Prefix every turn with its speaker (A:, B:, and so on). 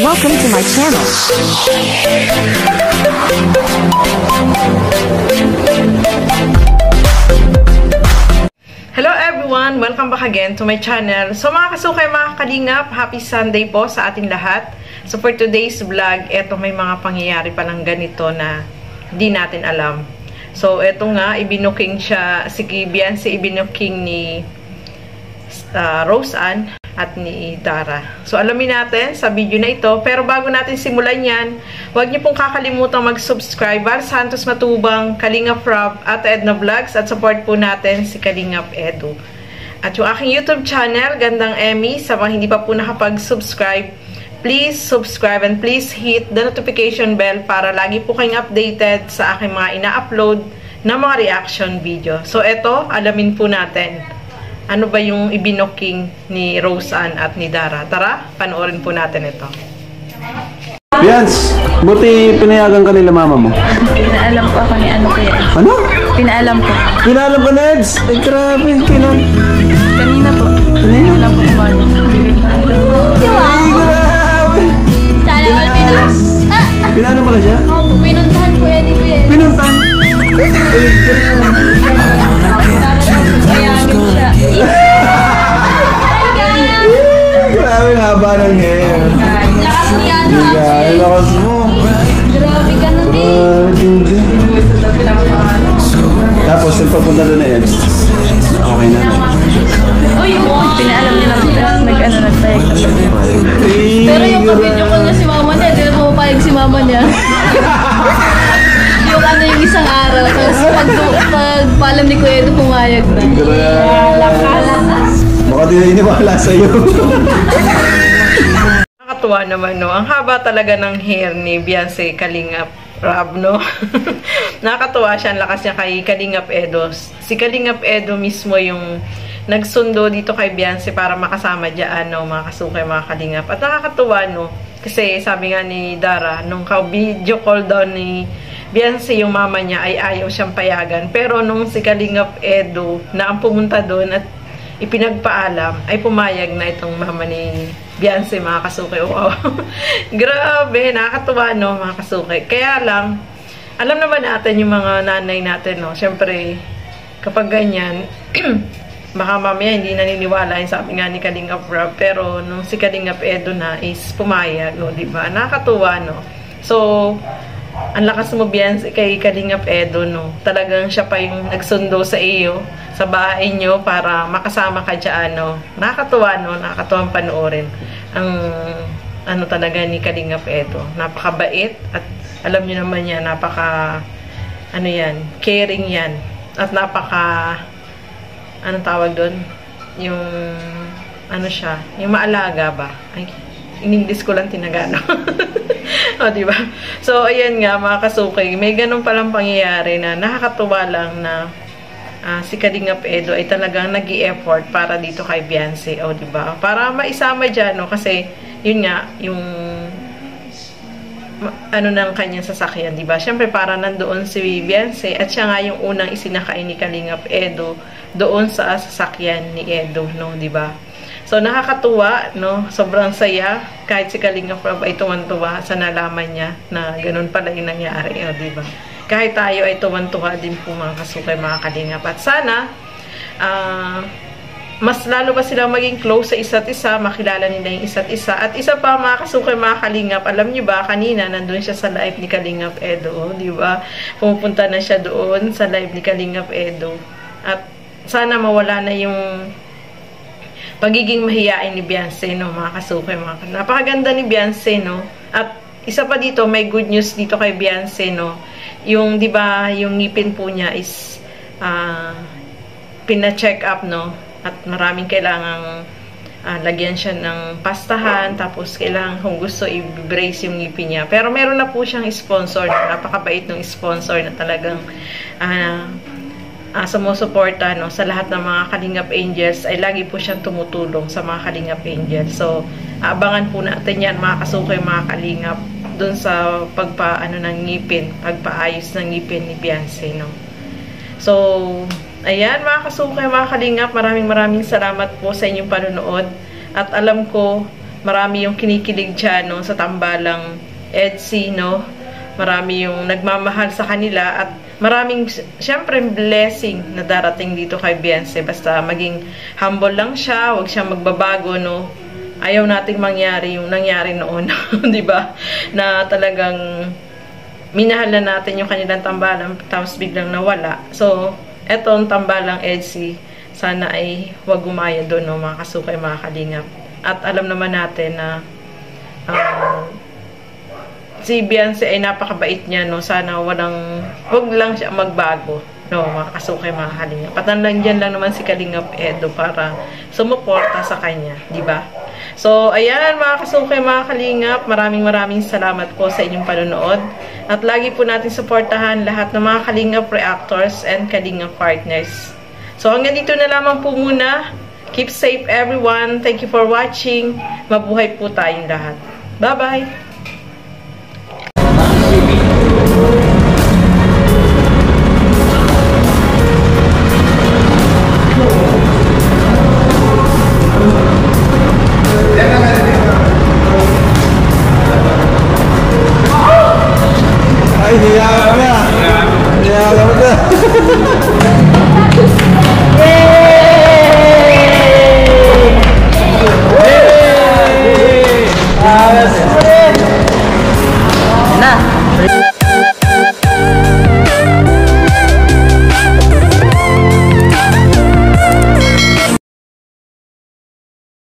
A: Welcome to my channel.
B: Hello everyone! Welcome back again to my channel. So mga kasukay, mga kalingap, happy Sunday po sa ating lahat. So for today's vlog, eto may mga pangyayari palang ganito na di natin alam. So eto nga, ibinuking siya, si Beyonce ibinuking ni Rose Ann at ni Dara. So alamin natin sa video na ito. Pero bago natin simulan yan, huwag niyo pong kakalimutang mag-subscribe. Val Santos Matubang, Kalingap Rob at Edna Vlogs, at support po natin si Kalingap Edu. At yung aking YouTube channel, Gandang Emmy, sa mga hindi pa po nakapag-subscribe, please subscribe and please hit the notification bell para lagi po kayong updated sa aking mga ina-upload na mga reaction video. So eto, alamin po natin. Ano ba yung ibinuking ni Rose Ann at ni Dara? Tara, panoorin po natin ito.
C: Bians, buti pinayagan ka nila mama mo.
D: Pinaalam ko ako ni ano ko yan.
C: Ano?
D: Pinaalam ko.
C: Pinaalam ka, Neds? Ay, grabe.
D: Kanina po. Kanina lang po kumano.
C: Ay, grabe. Pinaalam pala siya?
D: Oo, pinuntahan ko yan.
C: Pinuntahan? Ay, grabe. Grabe, haba ng hair.
D: Lakas niya na.
C: Lakas mo.
D: Grabe ka nun eh.
C: Tapos, nagpapunta doon na yan. Okay na.
D: Pinaalam niya lang sila. Nag-tayag. Pero yung pag-video ko na si mama niya, hindi na pumapayag si mama niya. Yung ano yung isang araw. Tapos pagpaalam ni Kuya ito, pumayag na. Lakas.
C: Baka di na iniwala sa'yo.
B: Nakakatuwa naman, no? Ang haba talaga ng hair ni Beyonce Kalingap Rob, no? Nakakatuwa siya, ang lakas niya kay Kalingap Edo. Si Kalingap Edo mismo yung nagsundo dito kay Beyonce para makasama dyan, no? Mga kasukay, mga Kalingap. At nakakatuwa, no? Kasi sabi nga ni Dara, nung ka-video call daw ni Beyonce, yung mama niya ay ayaw siyang payagan. Pero nung si Kalingap Edo na ang pumunta doon at ipinagpaalam, ay pumayag na itong mama ni Beyonce, mga kasukay. Wow. Grabe, nakakatuwa, no, mga kasukay. Kaya lang, alam naman natin yung mga nanay natin, no. Siyempre, kapag ganyan, baka mamaya hindi naniniwala yung sabi nga ni Kalingap Rob. Pero nung si Kalingap Edo na is pumayag, no, diba? Nakakatuwa, no. So, ang lakas mo, Beyonce, kay Kalingap Edo, no. Talagang siya pa yung nagsundo sa iyo, sa bahay nyo, para makasama ka dyan, no. Nakakatuwa, no. Nakakatuwang panoorin. Ang, ano talaga ni Kalingap Edo. Napakabait. At alam nyo naman yan, napaka, ano yan, caring yan. At napaka, anong tawag doon? Yung, ano siya, yung maalaga ba? Ay, in-English ko lang tinagano. O, diba? So, ayan nga, mga kasukay, may ganun palang pangyayari na nakakatuwa lang na si Kalingap Edo ay talagang nag-i-effort para dito kay Beyonce. O, diba? Para maisama dyan, no? Kasi, yun nga, yung ano ng kanyang sasakyan, diba? Siyempre, para nandoon si Beyonce at siya nga yung unang isinakain ni Kalingap Edo doon sa sasakyan ni Edo, no? Diba? So, nakakatuwa, no? Sobrang saya. Kahit si Kalingap Rob ay tuwan-tuwa sa nalaman niya na ganun pala yung nangyari, o, diba? Kahit tayo ay tuwan-tuwa din po, mga kasukay, mga Kalingap. At sana, mas lalo pa silang maging close sa isa't isa, makilala nila yung isa't isa. At isa pa, mga kasukay, mga Kalingap, alam niyo ba, kanina, nandun siya sa live ni Kalingap Edo, diba? Pumupunta na siya doon sa live ni Kalingap Edo. At sana mawala na yung pagiging mahiyain ni Beyonce, no, mga kasukay, mga napakaganda ni Beyonce, no. At isa pa dito, may good news dito kay Beyonce, no. Yung, di ba, yung ngipin po niya is pina-check up, no. At maraming kailangang lagyan siya ng pastahan, tapos kailangan kung gusto i-brace yung ngipin niya. Pero meron na po siyang sponsor, napakabait ng sponsor na talagang sumusuporta, no, sa lahat ng mga Kalingap Angels, ay lagi po siyang tumutulong sa mga Kalingap Angels. So, abangan po natin yan, mga kasukay, mga Kalingap, dun sa pagpaano ng ngipin, pagpaayos ng ngipin ni Beyonce, no. So, ayan, mga kasukay, mga Kalingap, maraming salamat po sa inyong panonood. At alam ko, marami yung kinikilig dyan, no, sa tambalang EDSI, no. Marami yung nagmamahal sa kanila at maraming, syempre, blessing na darating dito kay Beyonce. Basta maging humble lang siya, huwag siyang magbabago, no. Ayaw nating mangyari yung nangyari noon, di ba? Na talagang minahal na natin yung kanilang tambalang tapos biglang nawala. So, etong tambalang EDSI, sana ay huwag gumaya doon, no, mga kasukay, mga kalingap. At alam naman natin na si Beyonce ay napakabait niya, no. Sana wag lang siya magbago, no, mga kasukay, mga kalingap. At nandiyan lang naman si Kalingap Edo para sumuporta sa kanya, di ba? So, ayan, mga kasukay, mga kalingap, maraming salamat po sa inyong panonood. At lagi po natin suportahan lahat ng mga Kalingap reactors and Kalingap partners. So, hanggang dito na lamang po muna. Keep safe, everyone. Thank you for watching. Mabuhay po tayong lahat. Bye-bye!